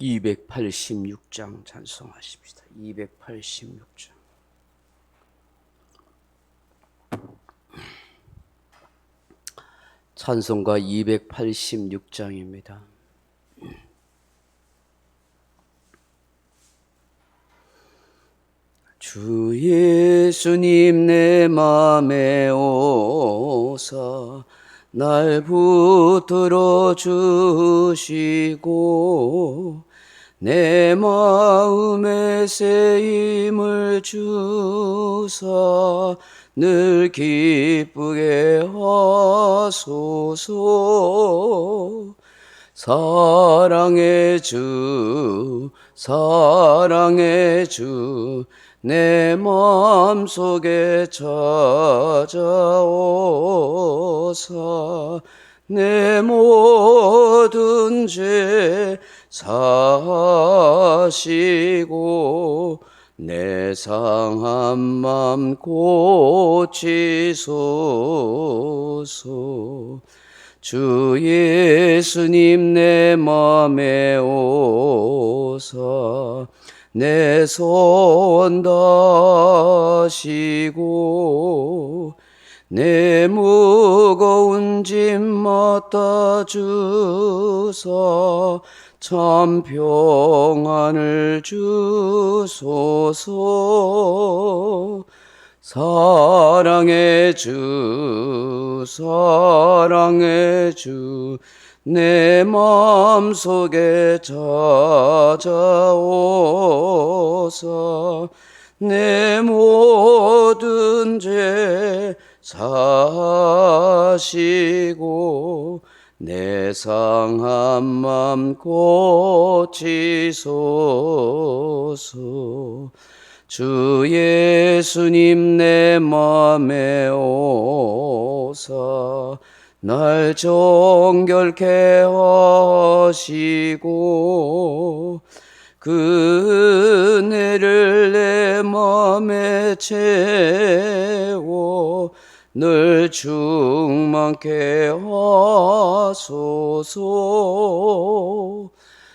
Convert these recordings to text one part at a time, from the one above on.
286장 찬송하십시다. 286장. 찬송가 286장입니다. 주 예수님 내 맘에 오사 날 붙들어 주시고 내 마음에 새 힘을 주사 늘 기쁘게 하소서. 사랑의 주 사랑의 주 내 마음속에 찾아오사 내 모든 죄 사하시고 내 상한 맘 고치소서. 주 예수님 내 맘에 오사 내 소원 다시고 내 무거운 짐 맡아주사 참 평안을 주소서. 사랑의 주 사랑의 주 내 마음속에 찾아오사 내 모든 죄 사하시고 내 상한 맘 고치소서. 주 예수님 내 맘에 오사 날 정결케 하시고 그 은혜를 내 맘에 채워 늘 충만케 하소서.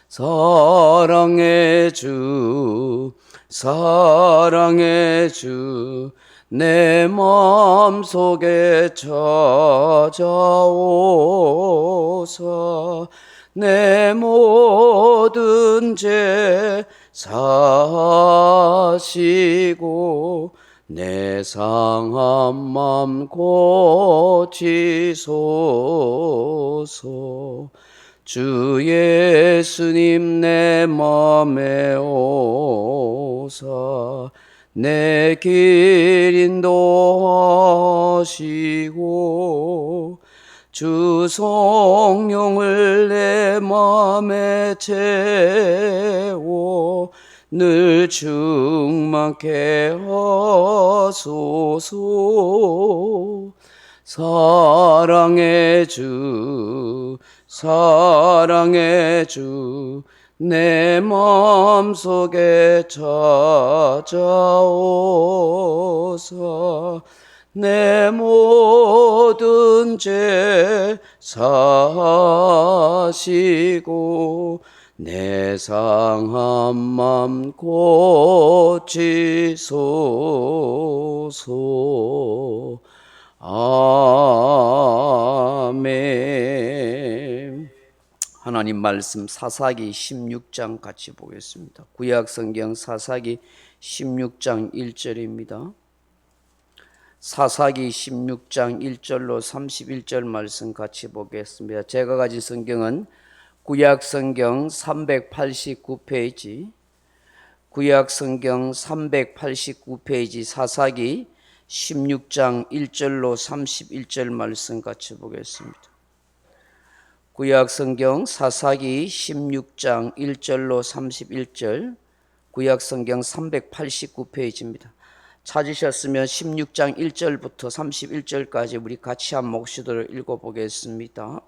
사랑의 주 사랑의 주 내 마음속에 찾아오사 내 모든 죄 사하시고 내 상한 맘 고치소서. 주 예수님 내 맘에 오사 내 길 인도하시고 주 성령을 내 맘에 채워 늘 충만케 하소서. 사랑의 주 사랑의 주 내 마음속에 찾아오사 내 모든 죄 사하시고 내 상한 맘 고치소서. 아멘. 하나님 말씀 사사기 16장 같이 보겠습니다. 구약성경 사사기 16장 1절입니다. 사사기 16장 1절로 31절 말씀 같이 보겠습니다. 제가 가진 성경은 구약성경 389페이지 구약성경 389페이지 사사기 16장 1절로 31절 말씀 같이 보겠습니다. 구약성경 사사기 16장 1절로 31절 구약성경 389페이지입니다. 찾으셨으면 16장 1절부터 31절까지 우리 같이 한 목소리로 읽어보겠습니다.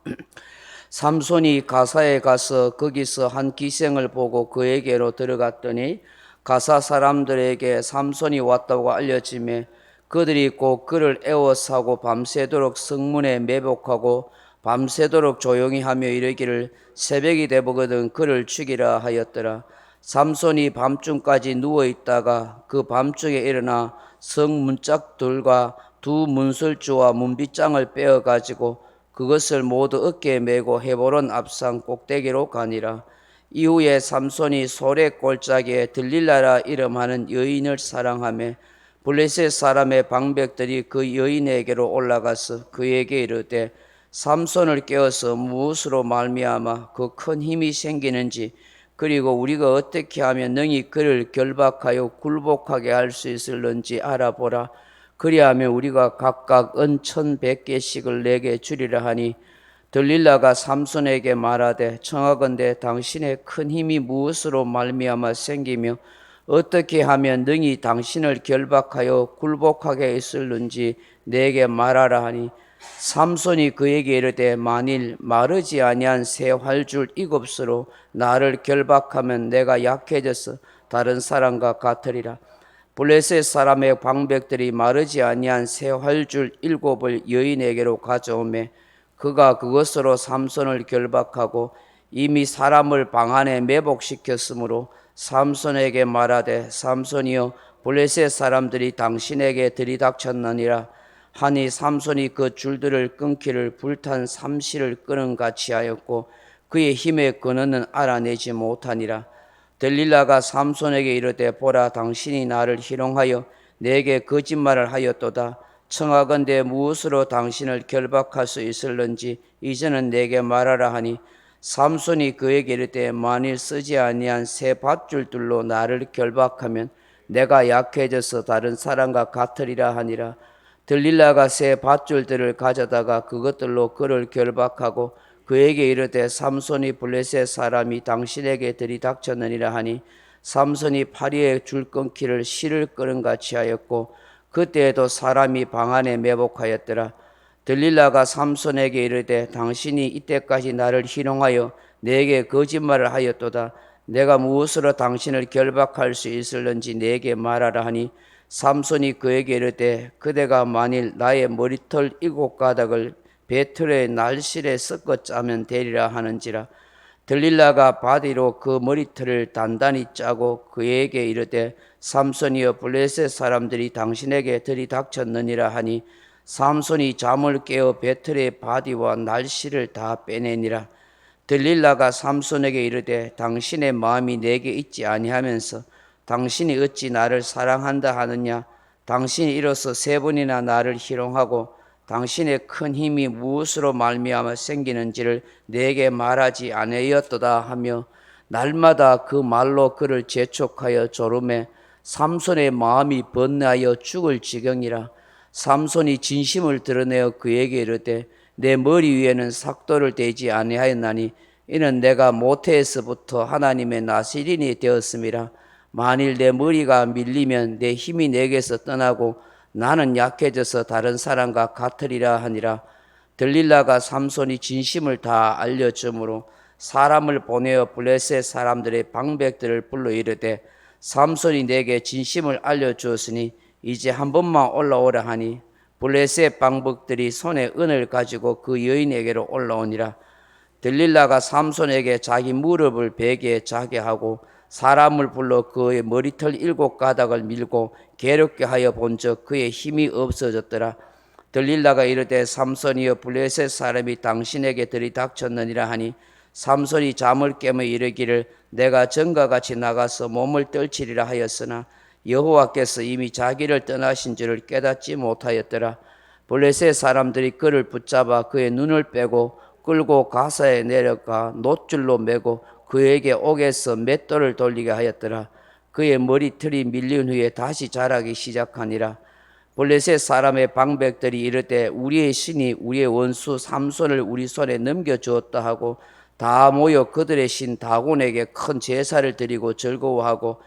삼손이 가사에 가서 거기서 한 기생을 보고 그에게로 들어갔더니 가사 사람들에게 삼손이 왔다고 알려지매 그들이 꼭 그를 애워싸고 밤새도록 성문에 매복하고 밤새도록 조용히 하며 이르기를 새벽이 되보거든 그를 죽이라 하였더라. 삼손이 밤중까지 누워 있다가 그 밤중에 일어나 성 문짝들과 두 문설주와 문빗장을 빼어 가지고 그것을 모두 어깨에 메고 헤보론 앞산 꼭대기로 가니라. 이후에 삼손이 소래 골짜기에 들릴라라 이름하는 여인을 사랑하며 블레셋 사람의 방백들이 그 여인에게로 올라가서 그에게 이르되 삼손을 깨어서 무엇으로 말미암아 그 큰 힘이 생기는지 그리고 우리가 어떻게 하면 능히 그를 결박하여 굴복하게 할 수 있을는지 알아보라. 그리하면 우리가 각각 은 1,100개씩을 내게 주리라 하니 들릴라가 삼손에게 말하되 청하건대 당신의 큰 힘이 무엇으로 말미암아 생기며 어떻게 하면 능히 당신을 결박하여 굴복하게 했을는지 내게 말하라 하니 삼손이 그에게 이르되 만일 마르지 아니한 새 활줄 7으로 나를 결박하면 내가 약해져서 다른 사람과 같으리라. 블레셋 사람의 방백들이 마르지 아니한 새 활줄 7을 여인에게로 가져오매 그가 그것으로 삼손을 결박하고 이미 사람을 방 안에 매복시켰으므로 삼손에게 말하되 삼손이여 블레셋 사람들이 당신에게 들이닥쳤느니라 하니 삼손이 그 줄들을 끊기를 불탄 삼시를 끄는 같이 하였고 그의 힘의 근원은 알아내지 못하니라. 들릴라가 삼손에게 이르되 보라 당신이 나를 희롱하여 내게 거짓말을 하였도다. 청하건대 무엇으로 당신을 결박할 수 있을는지 이제는 내게 말하라 하니 삼손이 그에게 이르되 만일 쓰지 아니한 새 밧줄들로 나를 결박하면 내가 약해져서 다른 사람과 같으리라 하니라. 들릴라가 새 밧줄들을 가져다가 그것들로 그를 결박하고 그에게 이르되 삼손이 블레셋 사람이 당신에게 들이닥쳤느니라 하니 삼손이 파리에 줄 끊기를 실을 끄는 같이 하였고 그때에도 사람이 방 안에 매복하였더라. 들릴라가 삼손에게 이르되 당신이 이때까지 나를 희롱하여 내게 거짓말을 하였도다. 내가 무엇으로 당신을 결박할 수 있을는지 내게 말하라 하니 삼손이 그에게 이르되 그대가 만일 나의 머리털 7가닥을 배틀의 날실에 섞어 짜면 되리라 하는지라. 들릴라가 바디로 그 머리털을 단단히 짜고 그에게 이르되 삼손이여 블레셋 사람들이 당신에게 들이닥쳤느니라 하니 삼손이 잠을 깨어 배틀의 바디와 날실을 다 빼내니라. 들릴라가 삼손에게 이르되 당신의 마음이 내게 있지 아니하면서 당신이 어찌 나를 사랑한다 하느냐. 당신이 이로써 3번이나 나를 희롱하고 당신의 큰 힘이 무엇으로 말미암아 생기는지를 내게 말하지 아니하였도다 하며 날마다 그 말로 그를 재촉하여 조르매 삼손의 마음이 번뇌하여 죽을 지경이라. 삼손이 진심을 드러내어 그에게 이르되 내 머리 위에는 삭도를 대지 아니하였나니 이는 내가 모태에서부터 하나님의 나시린이 되었음이라. 만일 내 머리가 밀리면 내 힘이 내게서 떠나고 나는 약해져서 다른 사람과 같으리라 하니라. 들릴라가 삼손이 진심을 다 알려주므로 사람을 보내어 블레셋 사람들의 방백들을 불러 이르되 삼손이 내게 진심을 알려주었으니 이제 한 번만 올라오라 하니 블레셋 방백들이 손에 은을 가지고 그 여인에게로 올라오니라. 들릴라가 삼손에게 자기 무릎을 베개에 자게 하고 사람을 불러 그의 머리털 7가닥을 밀고 괴롭게 하여 본즉 그의 힘이 없어졌더라. 들릴라가 이르되 삼손이여 블레셋 사람이 당신에게 들이닥쳤느니라 하니 삼손이 잠을 깨며 이르기를 내가 전과 같이 나가서 몸을 떨치리라 하였으나 여호와께서 이미 자기를 떠나신 줄을 깨닫지 못하였더라. 블레셋 사람들이 그를 붙잡아 그의 눈을 빼고 끌고 가사에 내려가 놋줄로 매고 그에게 옥에서 맷돌을 돌리게 하였더라. 그의 머리털이 밀린 후에 다시 자라기 시작하니라. 블레셋 사람의 방백들이 이르되 우리의 신이 우리의 원수 삼손을 우리 손에 넘겨주었다 하고 다 모여 그들의 신 다곤에게 큰 제사를 드리고 즐거워하고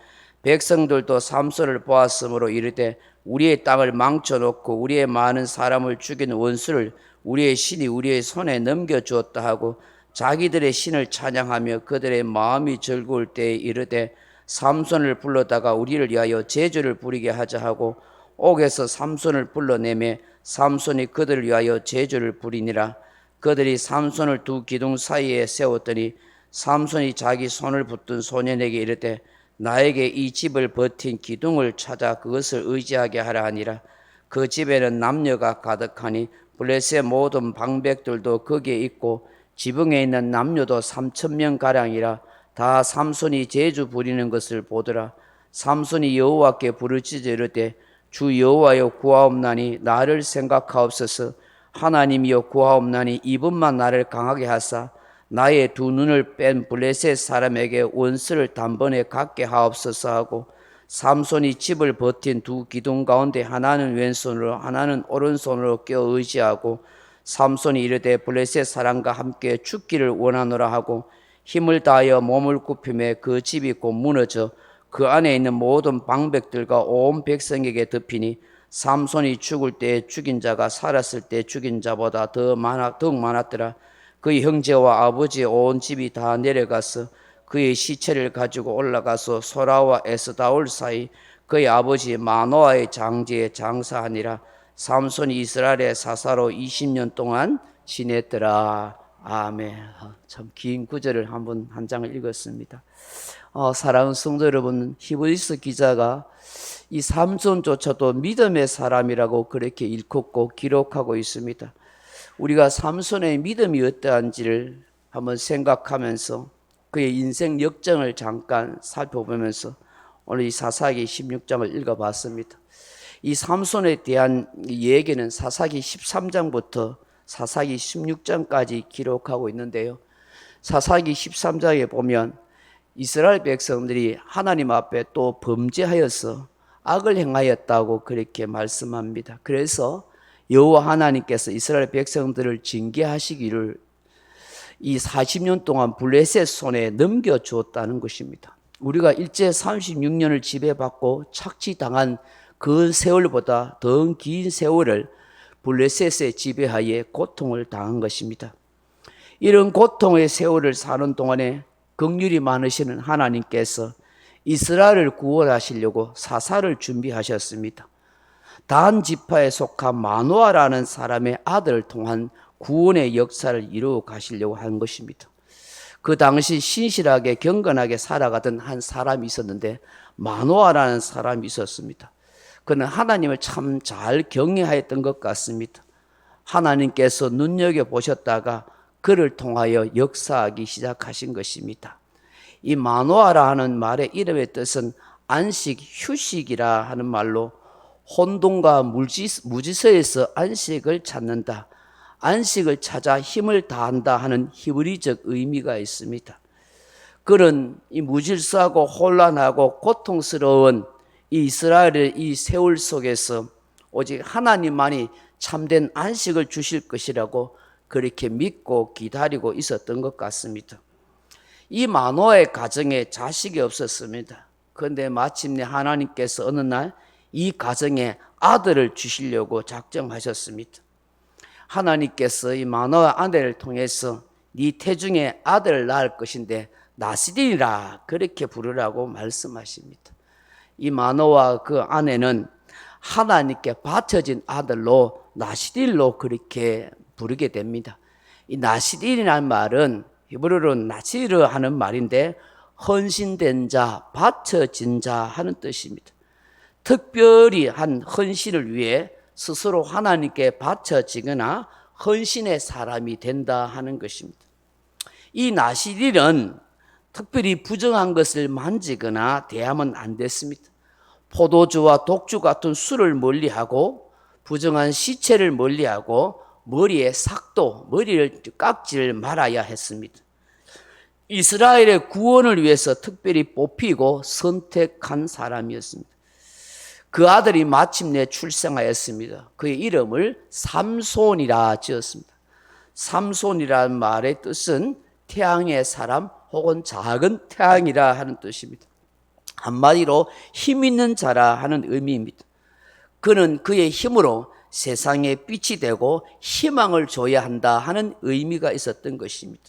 백성들도 삼손을 보았으므로 이르되 우리의 땅을 망쳐놓고 우리의 많은 사람을 죽인 원수를 우리의 신이 우리의 손에 넘겨주었다 하고 자기들의 신을 찬양하며 그들의 마음이 즐거울 때에 이르되 삼손을 불러다가 우리를 위하여 제주를 부리게 하자 하고 옥에서 삼손을 불러내매 삼손이 그들을 위하여 제주를 부리니라. 그들이 삼손을 두 기둥 사이에 세웠더니 삼손이 자기 손을 붙든 소년에게 이르되 나에게 이 집을 버틴 기둥을 찾아 그것을 의지하게 하라 하니라. 그 집에는 남녀가 가득하니 블레셋 모든 방백들도 거기에 있고 지붕에 있는 남녀도 3,000명 가량이라. 다 삼손이 제주 부리는 것을 보더라. 삼손이 여호와께 부르짖어 이르되 주 여호와여 구하옵나니 나를 생각하옵소서. 하나님이여 구하옵나니 이분만 나를 강하게 하사 나의 두 눈을 뺀 블레셋 사람에게 원수를 단번에 갖게 하옵소서 하고 삼손이 집을 버틴 두 기둥 가운데 하나는 왼손으로 하나는 오른손으로 껴 의지하고 삼손이 이르되 블레셋 사람과 함께 죽기를 원하노라 하고 힘을 다하여 몸을 굽히매 그 집이 곧 무너져 그 안에 있는 모든 방백들과 온 백성에게 덮이니 삼손이 죽을 때 죽인 자가 살았을 때 죽인 자보다 더욱 많았더라. 그의 형제와 아버지의 온 집이 다 내려가서 그의 시체를 가지고 올라가서 소라와 에스다올 사이 그의 아버지 마노아의 장지에 장사하니라. 삼손이 이스라엘의 사사로 20년 동안 지냈더라. 아멘. 참 긴 구절을 한 장을 읽었습니다. 사랑하는 성도 여러분, 히브리서 기자가 이 삼손조차도 믿음의 사람이라고 그렇게 일컫고 기록하고 있습니다. 우리가 삼손의 믿음이 어떠한지를 한번 생각하면서 그의 인생 역정을 잠깐 살펴보면서 오늘 이 사사기 16장을 읽어봤습니다. 이 삼손에 대한 얘기는 사사기 13장부터 사사기 16장까지 기록하고 있는데요. 사사기 13장에 보면 이스라엘 백성들이 하나님 앞에 또 범죄하여서 악을 행하였다고 그렇게 말씀합니다. 그래서 여호와 하나님께서 이스라엘 백성들을 징계하시기를 이 40년 동안 블레셋 손에 넘겨주었다는 것입니다. 우리가 일제 36년을 지배받고 착취당한 그 세월보다 더 긴 세월을 블레셋의 지배하에 고통을 당한 것입니다. 이런 고통의 세월을 사는 동안에 긍휼이 많으시는 하나님께서 이스라엘을 구원하시려고 사사를 준비하셨습니다. 단 지파에 속한 마노아라는 사람의 아들을 통한 구원의 역사를 이루어 가시려고 한 것입니다. 그 당시 신실하게 경건하게 살아가던 한 사람이 있었는데 마노아라는 사람이 있었습니다. 그는 하나님을 참 잘 경외하였던 것 같습니다. 하나님께서 눈여겨보셨다가 그를 통하여 역사하기 시작하신 것입니다. 이 마노아라 하는 말의 이름의 뜻은 안식, 휴식이라 하는 말로 혼돈과 무지서에서 안식을 찾는다, 안식을 찾아 힘을 다한다 하는 히브리적 의미가 있습니다. 그는 이 무질서하고 혼란하고 고통스러운 이 이스라엘의 이 세월 속에서 오직 하나님만이 참된 안식을 주실 것이라고 그렇게 믿고 기다리고 있었던 것 같습니다. 이 마노아의 가정에 자식이 없었습니다. 그런데 마침내 하나님께서 어느 날 이 가정에 아들을 주시려고 작정하셨습니다. 하나님께서 이 마노아 아내를 통해서 네 태중에 아들을 낳을 것인데 나시딘이라 그렇게 부르라고 말씀하십니다. 이 마노아 그 아내는 하나님께 바쳐진 아들로 나시딜로 그렇게 부르게 됩니다. 이 나시딜이라는 말은 히브리어로 나시르 하는 말인데 헌신된 자, 바쳐진 자 하는 뜻입니다. 특별히 한 헌신을 위해 스스로 하나님께 바쳐지거나 헌신의 사람이 된다 하는 것입니다. 이 나시딜은 특별히 부정한 것을 만지거나 대하면 안 됐습니다. 포도주와 독주 같은 술을 멀리하고 부정한 시체를 멀리하고 머리에 삭도, 머리를 깎지를 말아야 했습니다. 이스라엘의 구원을 위해서 특별히 뽑히고 선택한 사람이었습니다. 그 아들이 마침내 출생하였습니다. 그의 이름을 삼손이라 지었습니다. 삼손이라는 말의 뜻은 태양의 사람 혹은 작은 태양이라 하는 뜻입니다. 한마디로 힘 있는 자라 하는 의미입니다. 그는 그의 힘으로 세상에 빛이 되고 희망을 줘야 한다 하는 의미가 있었던 것입니다.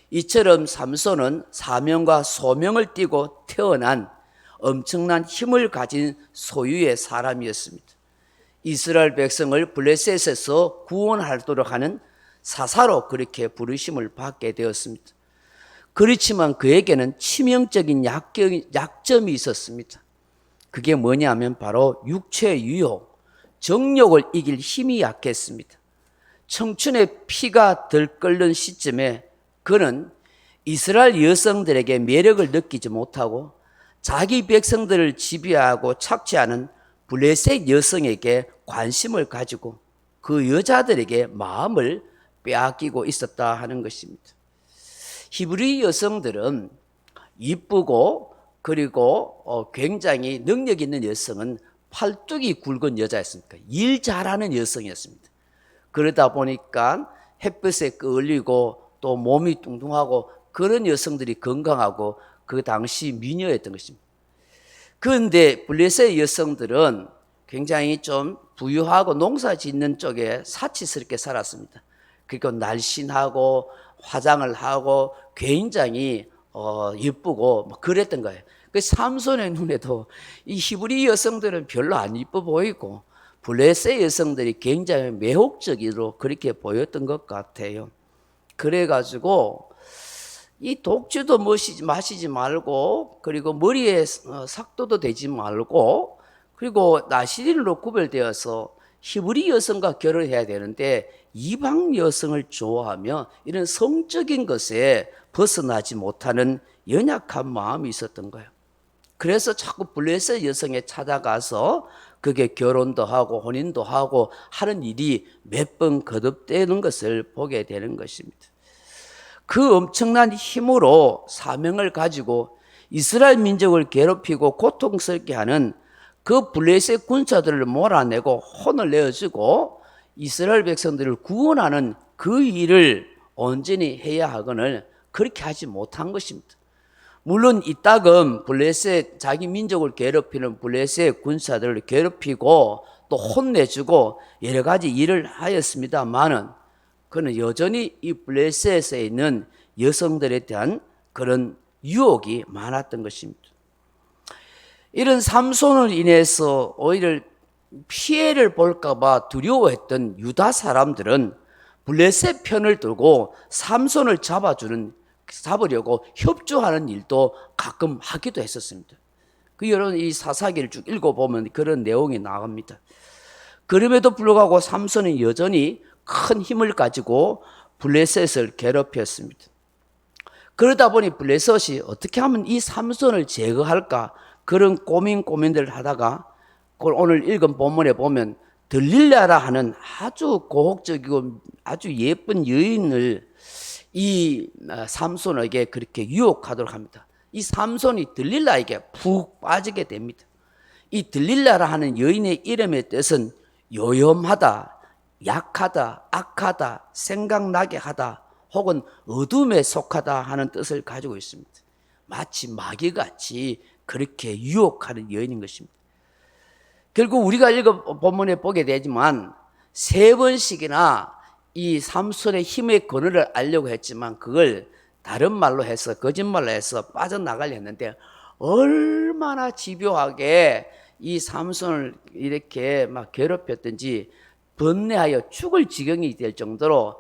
이처럼 삼손은 사명과 소명을 띠고 태어난 엄청난 힘을 가진 소유의 사람이었습니다. 이스라엘 백성을 블레셋에서 구원하도록 하는 사사로 그렇게 부르심을 받게 되었습니다. 그렇지만 그에게는 치명적인 약점이 있었습니다. 그게 뭐냐면 바로 육체의 유혹, 정욕을 이길 힘이 약했습니다. 청춘의 피가 들끓는 시점에 그는 이스라엘 여성들에게 매력을 느끼지 못하고 자기 백성들을 지배하고 착취하는 블레셋 여성에게 관심을 가지고 그 여자들에게 마음을 빼앗기고 있었다 하는 것입니다. 히브리 여성들은 이쁘고 그리고 굉장히 능력 있는 여성은 팔뚝이 굵은 여자였습니까? 일 잘하는 여성이었습니다. 그러다 보니까 햇볕에 끌리고 또 몸이 뚱뚱하고 그런 여성들이 건강하고 그 당시 미녀였던 것입니다. 그런데 블레셋 여성들은 굉장히 좀 부유하고 농사 짓는 쪽에 사치스럽게 살았습니다. 그리고 날씬하고 화장을 하고 굉장히 예쁘고 그랬던 거예요. 그 삼손의 눈에도 이 히브리 여성들은 별로 안 예뻐 보이고 블레셋 여성들이 굉장히 매혹적으로 그렇게 보였던 것 같아요. 그래가지고 이 독주도 마시지 말고 그리고 머리에 삭도도 대지 말고 그리고 나시린으로 구별되어서 히브리 여성과 결혼해야 되는데 이방 여성을 좋아하며 이런 성적인 것에 벗어나지 못하는 연약한 마음이 있었던 거예요. 그래서 자꾸 블레셋 여성에 찾아가서 그게 결혼도 하고 혼인도 하고 하는 일이 몇 번 거듭되는 것을 보게 되는 것입니다. 그 엄청난 힘으로 사명을 가지고 이스라엘 민족을 괴롭히고 고통스럽게 하는 그 블레셋 군사들을 몰아내고 혼을 내어주고 이스라엘 백성들을 구원하는 그 일을 온전히 해야 하거늘 그렇게 하지 못한 것입니다. 물론 이따금 블레셋 자기 민족을 괴롭히는 블레셋 군사들을 괴롭히고 또 혼내주고 여러 가지 일을 하였습니다만은 그는 여전히 이 블레셋에 있는 여성들에 대한 그런 유혹이 많았던 것입니다. 이런 삼손을 인해서 오히려 피해를 볼까봐 두려워했던 유다 사람들은 블레셋 편을 들고 삼손을 잡으려고 협조하는 일도 가끔 하기도 했었습니다. 그 여러분 이 사사기를 쭉 읽어보면 그런 내용이 나옵니다. 그럼에도 불구하고 삼손은 여전히 큰 힘을 가지고 블레셋을 괴롭혔습니다. 그러다 보니 블레셋이 어떻게 하면 이 삼손을 제거할까 그런 고민들을 하다가 오늘 읽은 본문에 보면 들릴라라 하는 아주 고혹적이고 아주 예쁜 여인을 이 삼손에게 그렇게 유혹하도록 합니다. 이 삼손이 들릴라에게 푹 빠지게 됩니다. 이 들릴라라 하는 여인의 이름의 뜻은 요염하다, 약하다, 악하다, 생각나게 하다 혹은 어둠에 속하다 하는 뜻을 가지고 있습니다. 마치 마귀같이 그렇게 유혹하는 여인인 것입니다. 결국 우리가 읽어 본문에 보게 되지만 3번씩이나 이 삼손의 힘의 근원을 알려고 했지만 그걸 다른 말로 해서 거짓말로 해서 빠져나가려 했는데 얼마나 집요하게 이 삼손을 이렇게 막 괴롭혔든지 번뇌하여 죽을 지경이 될 정도로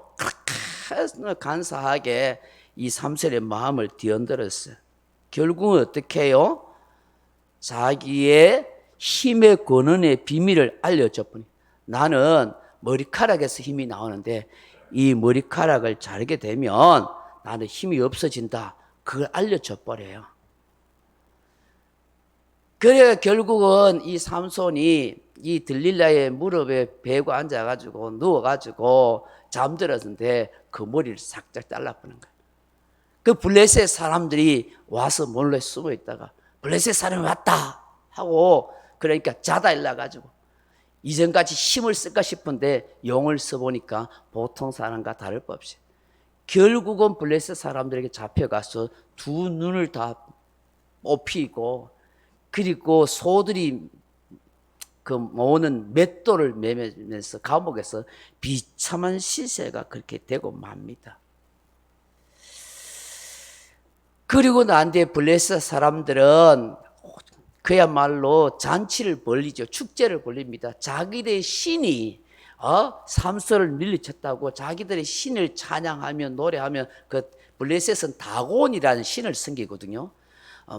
간사하게 이 삼손의 마음을 뒤흔들었어요. 결국은 어떻게 해요? 자기의 힘의 근원의 비밀을 알려줘 보니 나는 머리카락에서 힘이 나오는데 이 머리카락을 자르게 되면 나는 힘이 없어진다. 그걸 알려줘 버려요. 그래 결국은 이 삼손이 이 들릴라의 무릎에 베고 앉아가지고 누워가지고 잠들었는데 그 머리를 싹 잘라버린 거예요. 그 블레셋 사람들이 와서 몰래 숨어 있다가 블레셋 사람이 왔다 하고 그러니까 자다 일어나가지고 이전까지 힘을 쓸까 싶은데 용을 써보니까 보통 사람과 다를 바 없이 결국은 블레셋 사람들에게 잡혀가서 두 눈을 다 뽑히고 그리고 소들이 그 모으는 맷돌을 매면서 감옥에서 비참한 시세가 그렇게 되고 맙니다. 그리고 난 뒤에 블레셋 사람들은 그야말로 잔치를 벌리죠. 축제를 벌립니다. 자기들의 신이 삼손을 밀리쳤다고 자기들의 신을 찬양하며 노래하며 그 블레셋은 다곤이라는 신을 섬기거든요.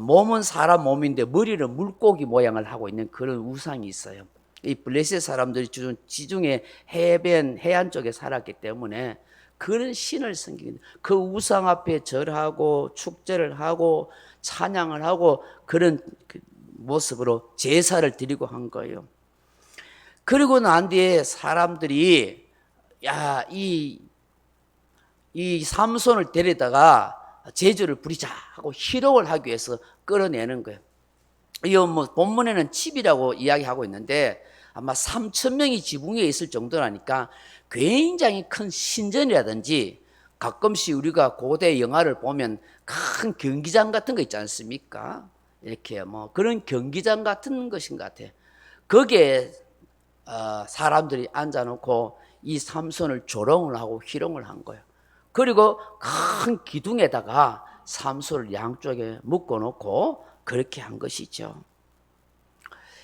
몸은 사람 몸인데 머리는 물고기 모양을 하고 있는 그런 우상이 있어요. 이 블레셋 사람들이 지중해 해변 해안 쪽에 살았기 때문에 그런 신을 섬기는 그 우상 앞에 절하고 축제를 하고 찬양을 하고 그런 모습으로 제사를 드리고 한 거예요. 그리고 난 뒤에 사람들이 이 삼손을 데려다가 제주를 부리자 하고 희롱을 하기 위해서 끌어내는 거예요. 이 본문에는 칩이라고 이야기하고 있는데 아마 3,000명이 지붕에 있을 정도라니까 굉장히 큰 신전이라든지 가끔씩 우리가 고대 영화를 보면 큰 경기장 같은 거 있지 않습니까? 이렇게 그런 경기장 같은 것인 것 같아요. 거기에 사람들이 앉아놓고 이 삼손을 조롱을 하고 희롱을 한 거예요. 그리고 큰 기둥에다가 삼손을 양쪽에 묶어놓고 그렇게 한 것이죠.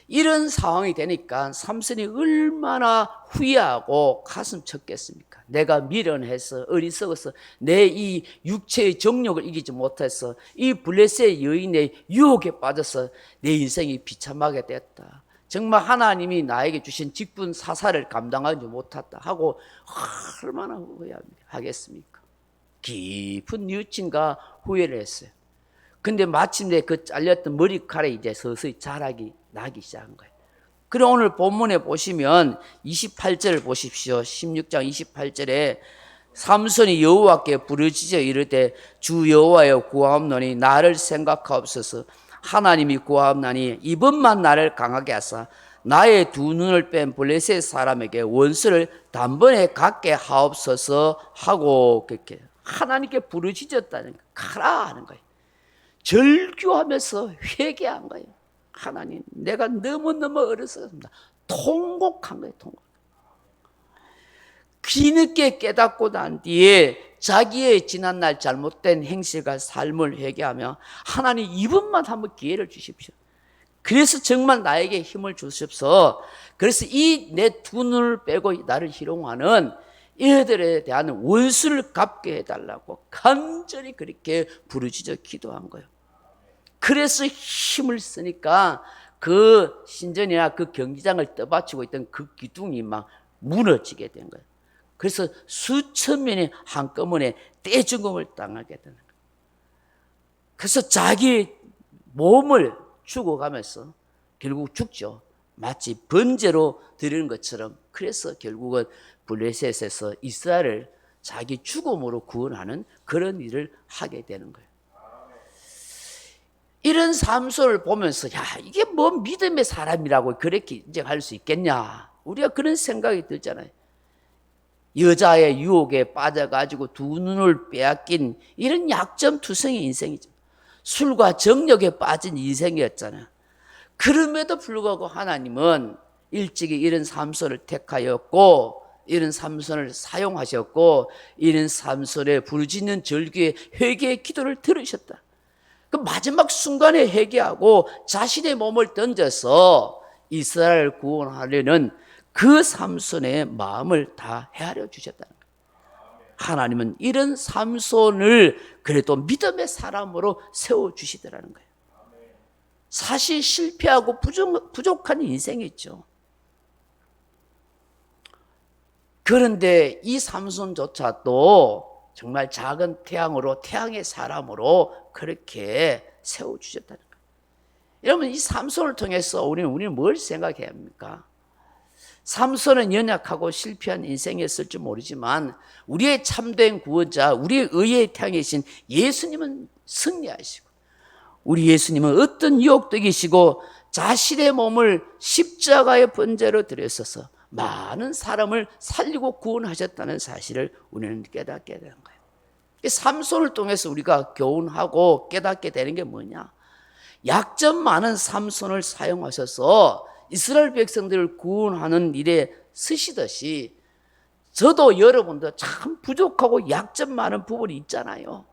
이런 상황이 되니까 삼손이 얼마나 후회하고 가슴 쳤겠습니까? 내가 미련해서 어리석어서 내 이 육체의 정욕을 이기지 못해서 이 블레셋 여인의 유혹에 빠져서 내 인생이 비참하게 됐다. 정말 하나님이 나에게 주신 직분 사사를 감당하지 못했다 하고 얼마나 후회하겠습니까? 깊은 뉘우침과 후회를 했어요. 근데 마침내 그 잘렸던 머리카락이 이제 서서히 자라기 나기 시작한 거예요. 그럼 오늘 본문에 보시면 28절을 보십시오. 16장 28절에 삼손이 여호와께 부르짖어 이르되 주 여호와여 구하옵노니 나를 생각하옵소서. 하나님이 구하옵나니 이번만 나를 강하게 하사 나의 두 눈을 뺀 블레셋 사람에게 원수를 단번에 갖게 하옵소서 하고 그렇게 하나님께 부르짖었다는 거예요. 가라 하는 거예요. 절규하면서 회개한 거예요. 하나님, 내가 너무너무 어리석습니다. 통곡한 거예요. 통곡. 뒤늦게 깨닫고 난 뒤에 자기의 지난날 잘못된 행실과 삶을 회개하며 하나님 이번만 한번 기회를 주십시오. 그래서 정말 나에게 힘을 주십시오. 그래서 이 내 두 눈을 빼고 나를 희롱하는 이들에 대한 원수를 갚게 해달라고 간절히 그렇게 부르짖어 기도한 거예요. 그래서 힘을 쓰니까 그 신전이나 그 경기장을 떠받치고 있던 그 기둥이 막 무너지게 된 거예요. 그래서 수천 명이 한꺼번에 떼죽음을 당하게 되는 거예요. 그래서 자기 몸을 죽어가면서 결국 죽죠. 마치 번제로 드리는 것처럼. 그래서 결국은 블레셋에서 이스라엘을 자기 죽음으로 구원하는 그런 일을 하게 되는 거예요. 이런 삼손을 보면서 이게 뭐 믿음의 사람이라고 그렇게 인정할 수 있겠냐, 우리가 그런 생각이 들잖아요. 여자의 유혹에 빠져가지고 두 눈을 빼앗긴 이런 약점투성의 인생이죠. 술과 정욕에 빠진 인생이었잖아요. 그럼에도 불구하고 하나님은 일찍이 이런 삼손을 택하였고 이런 삼손을 사용하셨고 이런 삼손의 부르짖는 절규의 회개의 기도를 들으셨다. 그 마지막 순간에 회개하고 자신의 몸을 던져서 이스라엘을 구원하려는 그 삼손의 마음을 다 헤아려 주셨다는 거예요. 하나님은 이런 삼손을 그래도 믿음의 사람으로 세워주시더라는 거예요. 사실 실패하고 부족한 인생이죠. 그런데 이 삼손조차도 정말 작은 태양으로, 태양의 사람으로 그렇게 세워주셨다는 거예요. 여러분, 이 삼손을 통해서 우리는 뭘 생각해야 합니까? 삼손은 연약하고 실패한 인생이었을지 모르지만 우리의 참된 구원자, 우리의 의의 태양이신 예수님은 승리하시고 우리 예수님은 어떤 유혹도 이기시고 자신의 몸을 십자가의 번제로 드렸어서 많은 사람을 살리고 구원하셨다는 사실을 우리는 깨닫게 되는 거예요. 삼손을 통해서 우리가 교훈하고 깨닫게 되는 게 뭐냐? 약점 많은 삼손을 사용하셔서 이스라엘 백성들을 구원하는 일에 쓰시듯이 저도 여러분도 참 부족하고 약점 많은 부분이 있잖아요.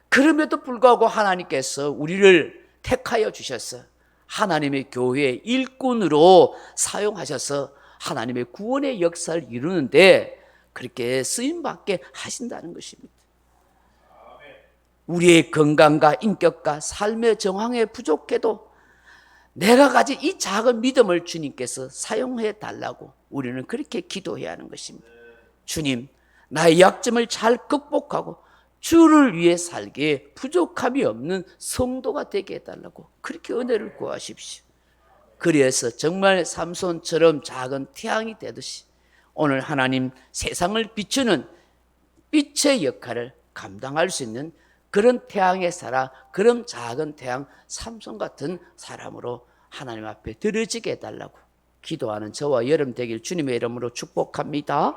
그럼에도 불구하고 하나님께서 우리를 택하여 주셔서 하나님의 교회의 일꾼으로 사용하셔서 하나님의 구원의 역사를 이루는데 그렇게 쓰임받게 하신다는 것입니다. 우리의 건강과 인격과 삶의 정황에 부족해도 내가 가진 이 작은 믿음을 주님께서 사용해 달라고 우리는 그렇게 기도해야 하는 것입니다. 주님, 나의 약점을 잘 극복하고 주를 위해 살기에 부족함이 없는 성도가 되게 해달라고 그렇게 은혜를 구하십시오. 그래서 정말 삼손처럼 작은 태양이 되듯이 오늘 하나님 세상을 비추는 빛의 역할을 감당할 수 있는 그런 태양의 사람, 그런 작은 태양 삼손 같은 사람으로 하나님 앞에 드려지게 해달라고 기도하는 저와 여러분 되길 주님의 이름으로 축복합니다.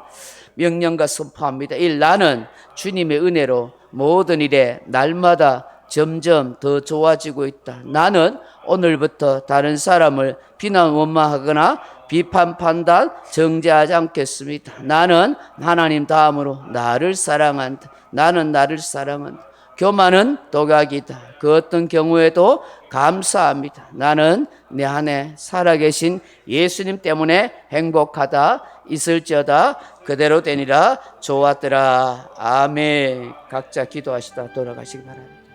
명령과 선포합니다. 1. 나는 주님의 은혜로 모든 일에 날마다 점점 더 좋아지고 있다. 나는 오늘부터 다른 사람을 비난 원망하거나 비판 판단 정죄하지 않겠습니다. 나는 하나님 다음으로 나를 사랑한다. 나는 나를 사랑한다. 교만은 독약이다. 그 어떤 경우에도 감사합니다. 나는 내 안에 살아계신 예수님 때문에 행복하다. 있을지어다 그대로 되니라. 좋았더라. 아멘. 각자 기도하시다 돌아가시기 바랍니다.